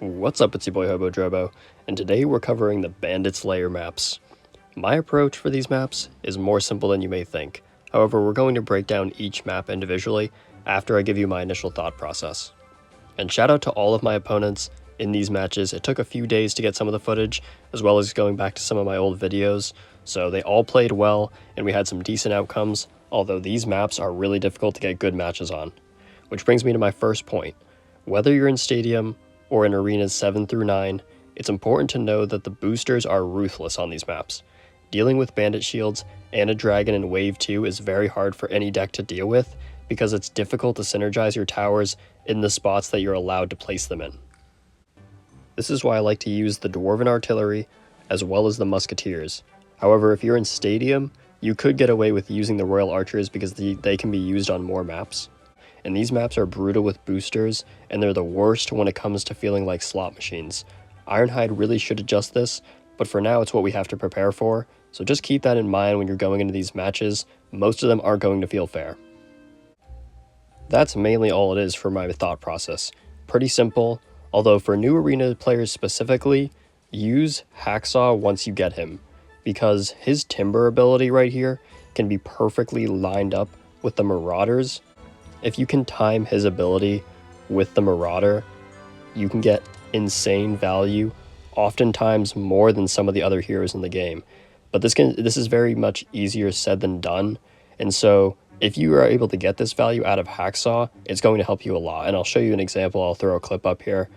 What's up, it's your boy Hobo Drobo, and today we're covering the Bandit's Lair maps. My approach for these maps is more simple than you may think. However, we're going to break down each map individually after I give you my initial thought process. And shout out to all of my opponents in these matches. It took a few days to get some of the footage, as well as going back to some of my old videos, so they all played well, and we had some decent outcomes, although these maps are really difficult to get good matches on. Which brings me to my first point. Whether you're in Stadium or in Arenas 7 through 9, it's important to know that the boosters are ruthless on these maps. Dealing with Bandit shields and a dragon in Wave 2 is very hard for any deck to deal with, because it's difficult to synergize your towers in the spots that you're allowed to place them in. This is why I like to use the Dwarven Artillery as well as the Musketeers. However, if you're in Stadium, you could get away with using the Royal Archers because they can be used on more maps. And these maps are brutal with boosters, and they're the worst when it comes to feeling like slot machines. Ironhide really should adjust this, but for now it's what we have to prepare for, so just keep that in mind when you're going into these matches. Most of them aren't going to feel fair. That's mainly all it is for my thought process. Pretty simple, although for new arena players specifically, use Hacksaw once you get him, because his Timber ability right here can be perfectly lined up with the Marauders. If you can time his ability with the Marauder, you can get insane value, oftentimes more than some of the other heroes in the game. But this is very much easier said than done, and so if you are able to get this value out of Hacksaw, it's going to help you a lot, and I'll show you an example. I'll throw a clip up here.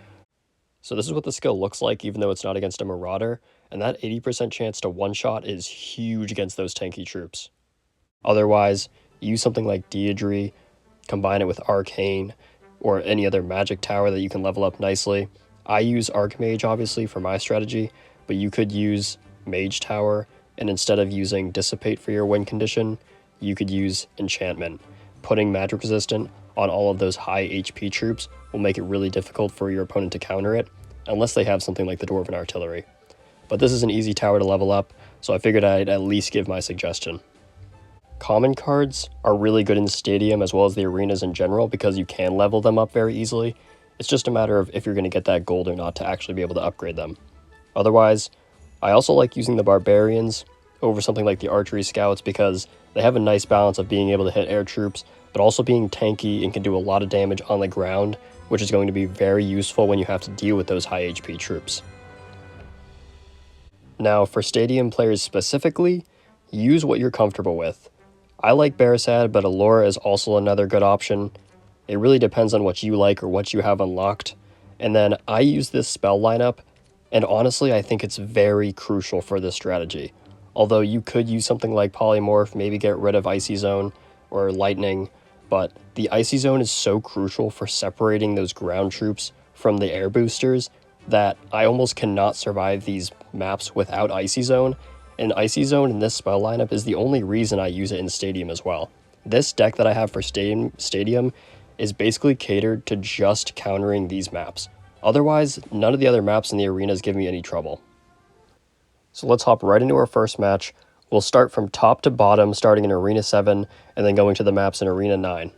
So this is what the skill looks like, even though it's not against a Marauder, and that 80% chance to one-shot is huge against those tanky troops. Otherwise, use something like Deirdre, combine it with Arcane, or any other magic tower that you can level up nicely. I use Archmage, obviously, for my strategy, but you could use Mage Tower, and instead of using Dissipate for your win condition, you could use Enchantment. Putting magic resistant on all of those high HP troops will make it really difficult for your opponent to counter it, unless they have something like the Dwarven Artillery. But this is an easy tower to level up, so I figured I'd at least give my suggestion. Common cards are really good in Stadium as well as the arenas in general because you can level them up very easily. It's just a matter of if you're going to get that gold or not to actually be able to upgrade them. Otherwise, I also like using the Barbarians over something like the Archery Scouts because they have a nice balance of being able to hit air troops, but also being tanky and can do a lot of damage on the ground, which is going to be very useful when you have to deal with those high HP troops. Now, for Stadium players specifically, use what you're comfortable with. I like Barrisad, but Allura is also another good option. It really depends on what you like or what you have unlocked. And then I use this spell lineup, and honestly I think it's very crucial for this strategy. Although you could use something like Polymorph, maybe get rid of Icy Zone or Lightning, but the Icy Zone is so crucial for separating those ground troops from the air boosters that I almost cannot survive these maps without Icy Zone. And Icy Zone in this spell lineup is the only reason I use it in Stadium as well. This deck that I have for Stadium is basically catered to just countering these maps. Otherwise, none of the other maps in the arenas give me any trouble. So let's hop right into our first match. We'll start from top to bottom, starting in Arena 7, and then going to the maps in Arena 9.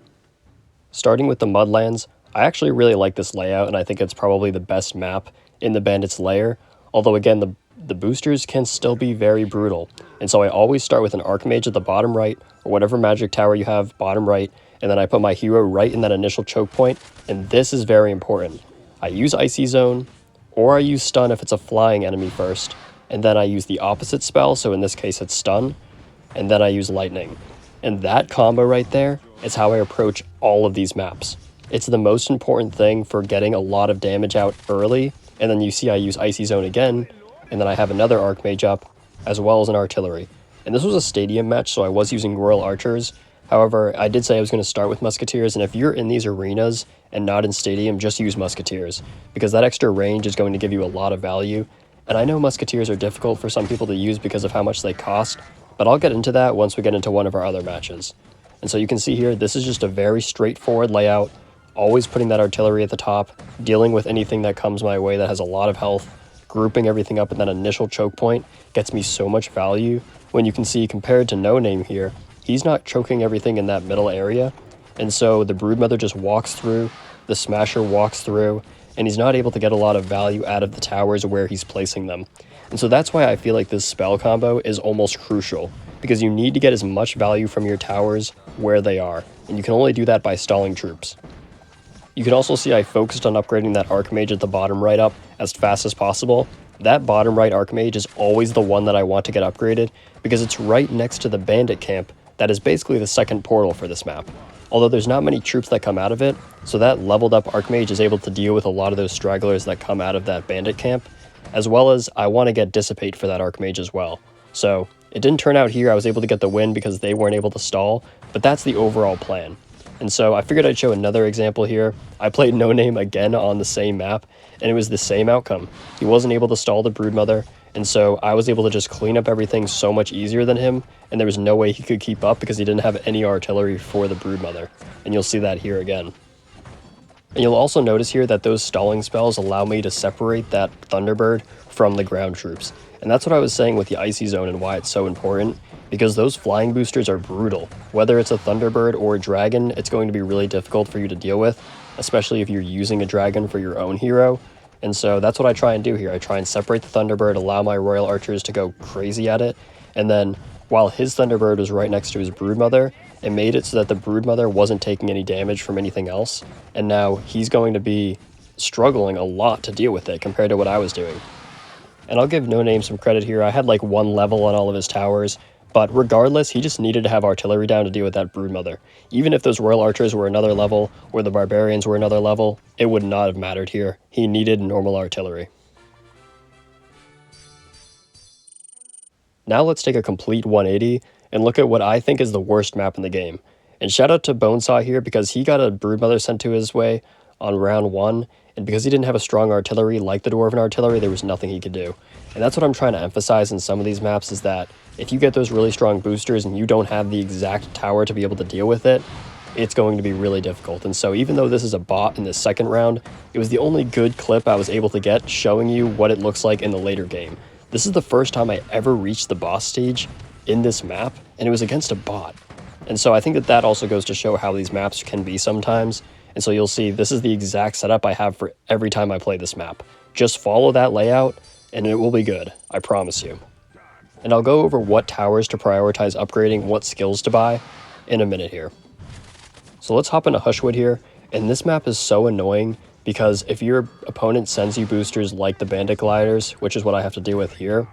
Starting with the Mudlands, I actually really like this layout, and I think it's probably the best map in the Bandit's Lair, although again, the boosters can still be very brutal, and so I always start with an Archmage at the bottom right, or whatever magic tower you have bottom right, and then I put my hero right in that initial choke point, and this is very important. I use Icy Zone, or I use Stun if it's a flying enemy first, and then I use the opposite spell, so in this case it's Stun, and then I use Lightning. And that combo right there is how I approach all of these maps. It's the most important thing for getting a lot of damage out early, and then you see I use Icy Zone again, and then I have another Archmage up, as well as an Artillery. And this was a Stadium match, so I was using Royal Archers. However, I did say I was going to start with Musketeers, and if you're in these arenas and not in Stadium, just use Musketeers, because that extra range is going to give you a lot of value. And I know Musketeers are difficult for some people to use because of how much they cost, but I'll get into that once we get into one of our other matches. And so you can see here, this is just a very straightforward layout, always putting that Artillery at the top, dealing with anything that comes my way that has a lot of health. Grouping everything up in that initial choke point gets me so much value. When you can see, compared to No Name here, he's not choking everything in that middle area, and so the Broodmother just walks through, the Smasher walks through, and he's not able to get a lot of value out of the towers where he's placing them. And so that's why I feel like this spell combo is almost crucial, because you need to get as much value from your towers where they are, and you can only do that by stalling troops. You can also see I focused on upgrading that Archmage at the bottom right up as fast as possible. That bottom right Archmage is always the one that I want to get upgraded, because it's right next to the Bandit camp that is basically the second portal for this map. Although there's not many troops that come out of it, so that leveled up Archmage is able to deal with a lot of those stragglers that come out of that Bandit camp, as well as I want to get Dissipate for that Archmage as well. So it didn't turn out here, I was able to get the win because they weren't able to stall, but that's the overall plan. And so I figured I'd show another example here. I played No Name again on the same map, and it was the same outcome. He wasn't able to stall the Broodmother, and so I was able to just clean up everything so much easier than him, and there was no way he could keep up because he didn't have any artillery for the Broodmother, and you'll see that here again. And you'll also notice here that those stalling spells allow me to separate that Thunderbird from the ground troops. And that's what I was saying with the Icy Zone and why it's so important, because those flying boosters are brutal. Whether it's a Thunderbird or a Dragon, it's going to be really difficult for you to deal with, especially if you're using a Dragon for your own hero. And so that's what I try and do here. I try and separate the Thunderbird, allow my Royal Archers to go crazy at it, and then while his Thunderbird was right next to his Broodmother, it made it so that the Broodmother wasn't taking any damage from anything else, and now he's going to be struggling a lot to deal with it compared to what I was doing. And I'll give No Name some credit here. I had like 1 level on all of his towers, but regardless, he just needed to have artillery down to deal with that Broodmother. Even if those Royal Archers were another level, or the Barbarians were another level, it would not have mattered here. He needed normal artillery. Now let's take a complete 180 and look at what I think is the worst map in the game. And shout out to Bonesaw here because he got a Broodmother sent to his way on round 1, and because he didn't have a strong artillery like the Dwarven artillery, there was nothing he could do. And that's what I'm trying to emphasize in some of these maps, is that if you get those really strong boosters and you don't have the exact tower to be able to deal with it, it's going to be really difficult. And so even though this is a bot in the second round, it was the only good clip I was able to get showing you what it looks like in the later game. This is the first time I ever reached the boss stage in this map, and it was against a bot. And so I think that that also goes to show how these maps can be sometimes. And so you'll see this is the exact setup I have for every time I play this map. Just follow that layout, and it will be good, I promise you. And I'll go over what towers to prioritize upgrading, what skills to buy, in a minute here. So let's hop into Hushwood here, and this map is so annoying because if your opponent sends you boosters like the Bandit Gliders, which is what I have to deal with here,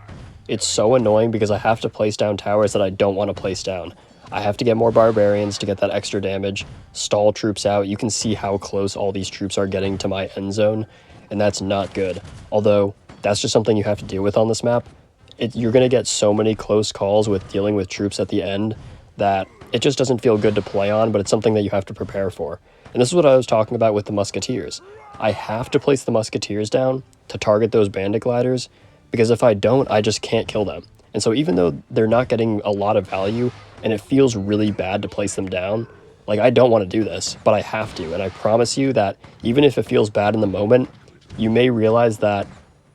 it's so annoying because I have to place down towers that I don't want to place down. I have to get more Barbarians to get that extra damage, stall troops out. You can see how close all these troops are getting to my end zone, and that's not good. Although, that's just something you have to deal with on this map. You're going to get so many close calls with dealing with troops at the end that it just doesn't feel good to play on, but it's something that you have to prepare for. And this is what I was talking about with the Musketeers. I have to place the Musketeers down to target those Bandit Gliders, because if I don't, I just can't kill them. And so even though they're not getting a lot of value, and it feels really bad to place them down, like I don't want to do this, but I have to. And I promise you that even if it feels bad in the moment, you may realize that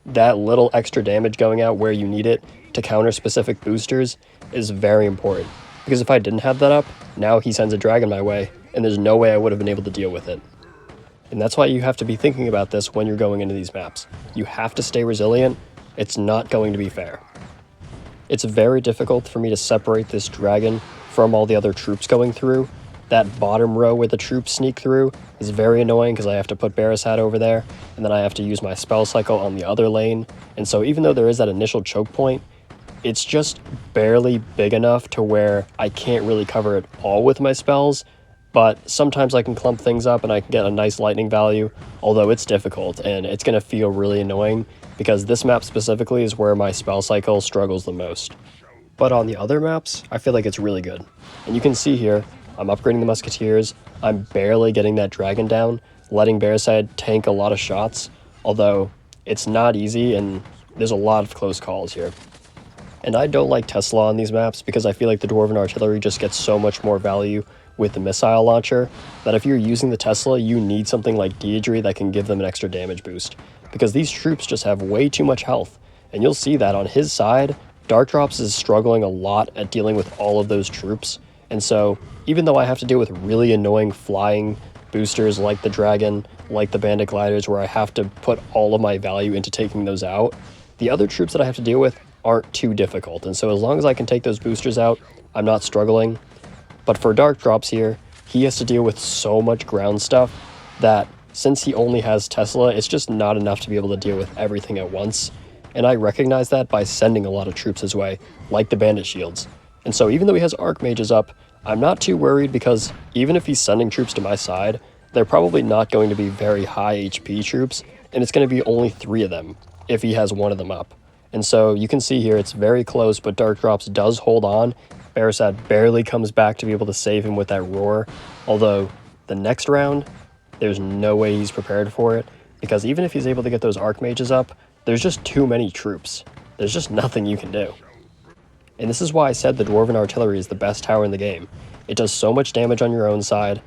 that little extra damage going out where you need it to counter specific boosters is very important. Because if I didn't have that up, now he sends a dragon my way, and there's no way I would have been able to deal with it. And that's why you have to be thinking about this when you're going into these maps. You have to stay resilient. It's not going to be fair. It's very difficult for me to separate this dragon from all the other troops going through. That bottom row where the troops sneak through is very annoying because I have to put Barrisat over there, and then I have to use my spell cycle on the other lane. And so even though there is that initial choke point, it's just barely big enough to where I can't really cover it all with my spells, but sometimes I can clump things up and I can get a nice lightning value, although it's difficult and it's going to feel really annoying because this map specifically is where my spell cycle struggles the most. But on the other maps, I feel like it's really good. And you can see here, I'm upgrading the Musketeers, I'm barely getting that dragon down, letting Barrisat tank a lot of shots, although it's not easy and there's a lot of close calls here. And I don't like Tesla on these maps because I feel like the Dwarven artillery just gets so much more value with the missile launcher that if you're using the Tesla, you need something like Deidre that can give them an extra damage boost. Because these troops just have way too much health. And you'll see that on his side, Dark Drops is struggling a lot at dealing with all of those troops. And so, even though I have to deal with really annoying flying boosters like the dragon, like the bandit gliders, where I have to put all of my value into taking those out, the other troops that I have to deal with aren't too difficult. And so as long as I can take those boosters out, I'm not struggling. But for dark drops here, he has to deal with so much ground stuff that since he only has Tesla, it's just not enough to be able to deal with everything at once. And I recognize that by sending a lot of troops his way, like the bandit shields. And so even though he has Archmages up, I'm not too worried because even if he's sending troops to my side, they're probably not going to be very high HP troops, and it's going to be only 3 of them if he has 1 of them up. And so you can see here it's very close, but Dark Drops does hold on. Barasat barely comes back to be able to save him with that roar, although the next round, there's no way he's prepared for it, because even if he's able to get those Archmages up, there's just too many troops. There's just nothing you can do. And this is why I said the Dwarven Artillery is the best tower in the game. It does so much damage on your own side,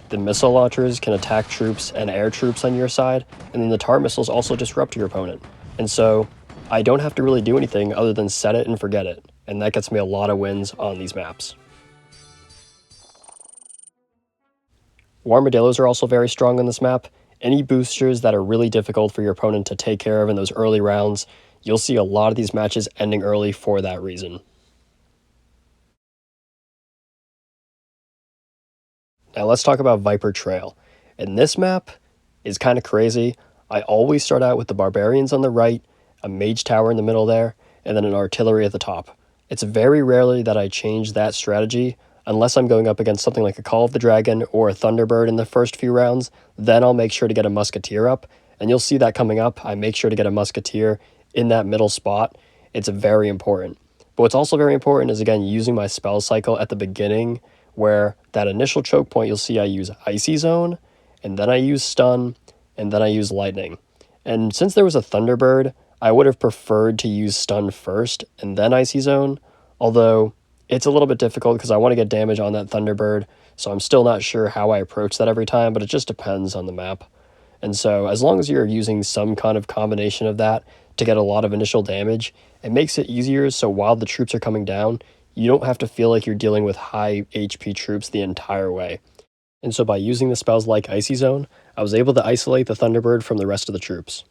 the missile launchers can attack troops and air troops on your side, and then the tar missiles also disrupt your opponent. And so I don't have to really do anything other than set it and forget it, and that gets me a lot of wins on these maps. Armadillos are also very strong on this map. Any boosters that are really difficult for your opponent to take care of in those early rounds, you'll see a lot of these matches ending early for that reason. Now let's talk about Viper Trail. And this map is kind of crazy. I always start out with the Barbarians on the right, a Mage Tower in the middle there, and then an Artillery at the top. It's very rarely that I change that strategy, unless I'm going up against something like a Call of the Dragon or a Thunderbird in the first few rounds. Then I'll make sure to get a Musketeer up, and you'll see that coming up. I make sure to get a Musketeer in that middle spot. It's very important. But what's also very important is, again, using my spell cycle at the beginning, where that initial choke point, you'll see I use Icy Zone, and then I use Stun, and then I use Lightning. And since there was a Thunderbird, I would have preferred to use Stun first, and then Icy Zone, although it's a little bit difficult because I want to get damage on that Thunderbird, so I'm still not sure how I approach that every time, but it just depends on the map. And so as long as you're using some kind of combination of that to get a lot of initial damage, it makes it easier so while the troops are coming down, you don't have to feel like you're dealing with high HP troops the entire way. And so by using the spells like Icy Zone, I was able to isolate the Thunderbird from the rest of the troops.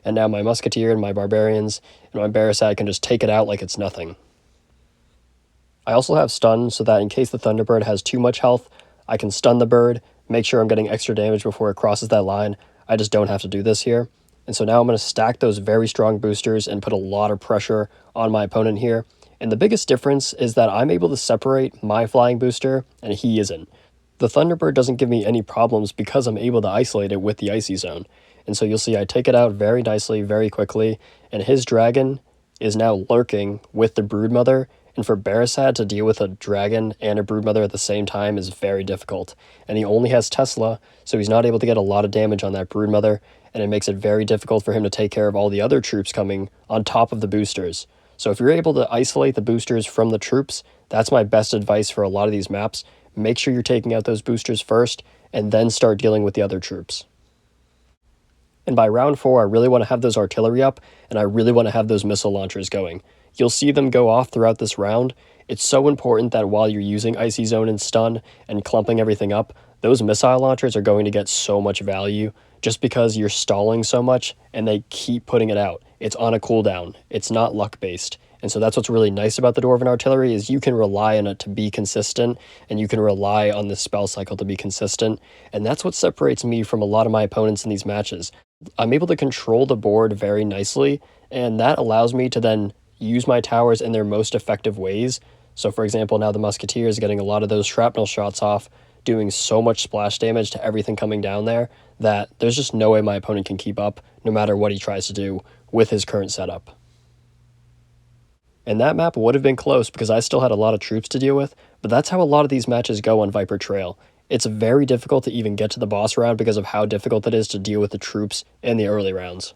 And now my Musketeer and my Barbarians and my Barasat can just take it out like it's nothing. I also have Stun so that in case the Thunderbird has too much health, I can stun the bird, make sure I'm getting extra damage before it crosses that line. I just don't have to do this here. And so now I'm going to stack those very strong boosters and put a lot of pressure on my opponent here. And the biggest difference is that I'm able to separate my flying booster and he isn't. The Thunderbird doesn't give me any problems because I'm able to isolate it with the Icy Zone. And so you'll see I take it out very nicely, very quickly, and his dragon is now lurking with the Broodmother, and for Barasat to deal with a dragon and a Broodmother at the same time is very difficult. And he only has Tesla, so he's not able to get a lot of damage on that Broodmother, and it makes it very difficult for him to take care of all the other troops coming on top of the boosters. So if you're able to isolate the boosters from the troops, that's my best advice for a lot of these maps. Make sure you're taking out those boosters first, and then start dealing with the other troops. And by round 4, I really want to have those artillery up, and I really want to have those missile launchers going. You'll see them go off throughout this round. It's so important that while you're using Icy Zone and Stun and clumping everything up, those missile launchers are going to get so much value just because you're stalling so much and they keep putting it out. It's on a cooldown. It's not luck-based. And so that's what's really nice about the Dwarven Artillery is you can rely on it to be consistent, and you can rely on the spell cycle to be consistent. And that's what separates me from a lot of my opponents in these matches. I'm able to control the board very nicely, and that allows me to then use my towers in their most effective ways. So for example, now the Musketeer is getting a lot of those shrapnel shots off, doing so much splash damage to everything coming down there that there's just no way my opponent can keep up, no matter what he tries to do with his current setup. And that map would have been close because I still had a lot of troops to deal with, but that's how a lot of these matches go on Viper Trail. It's very difficult to even get to the boss round because of how difficult it is to deal with the troops in the early rounds.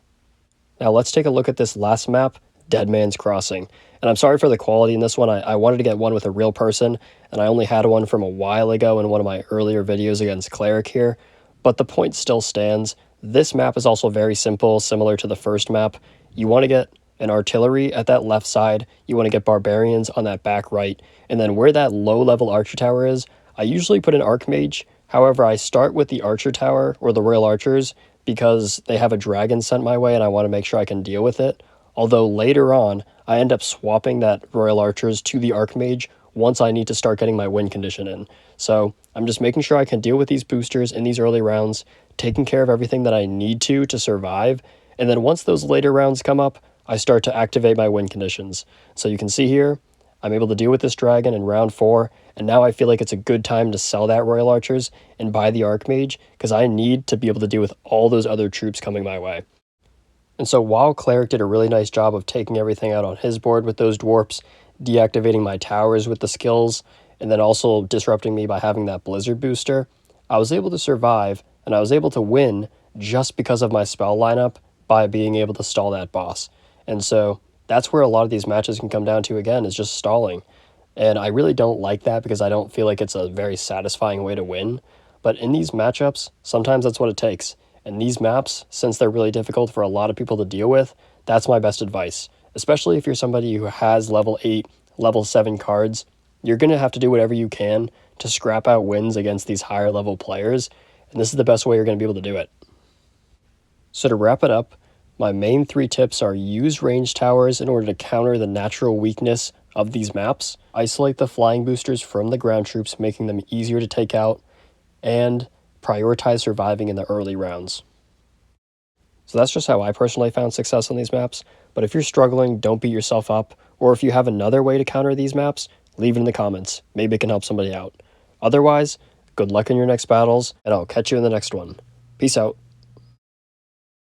Now let's take a look at this last map, Dead Man's Crossing. And I'm sorry for the quality in this one. I wanted to get one with a real person, and I only had one from a while ago in one of my earlier videos against Cleric here, but the point still stands. This map is also very simple, similar to the first map. You want to get an artillery at that left side, you want to get barbarians on that back right, and then where that low-level archer tower is, I usually put an Archmage However, I start with the Archer Tower, or the Royal Archers, because they have a dragon sent my way and I want to make sure I can deal with it. Although later on, I end up swapping that Royal Archers to the Archmage once I need to start getting my win condition in. So I'm just making sure I can deal with these boosters in these early rounds, taking care of everything that I need to survive, and then once those later rounds come up, I start to activate my win conditions. So you can see here, I'm able to deal with this dragon in round 4, and now I feel like it's a good time to sell that Royal Archers and buy the Archmage, because I need to be able to deal with all those other troops coming my way. And so while Cleric did a really nice job of taking everything out on his board with those dwarfs, deactivating my towers with the skills, and then also disrupting me by having that Blizzard booster, I was able to survive, and I was able to win just because of my spell lineup by being able to stall that boss. And so that's where a lot of these matches can come down to, again, is just stalling. And I really don't like that because I don't feel like it's a very satisfying way to win. But in these matchups, sometimes that's what it takes. And these maps, since they're really difficult for a lot of people to deal with, that's my best advice. Especially if you're somebody who has level 8, level 7 cards, you're going to have to do whatever you can to scrap out wins against these higher level players. And this is the best way you're going to be able to do it. So to wrap it up, my main 3 tips are: use ranged towers in order to counter the natural weakness of these maps, isolate the flying boosters from the ground troops, making them easier to take out, and prioritize surviving in the early rounds. So that's just how I personally found success on these maps, but if you're struggling, don't beat yourself up, or if you have another way to counter these maps, leave it in the comments. Maybe it can help somebody out. Otherwise, good luck in your next battles, and I'll catch you in the next one. Peace out.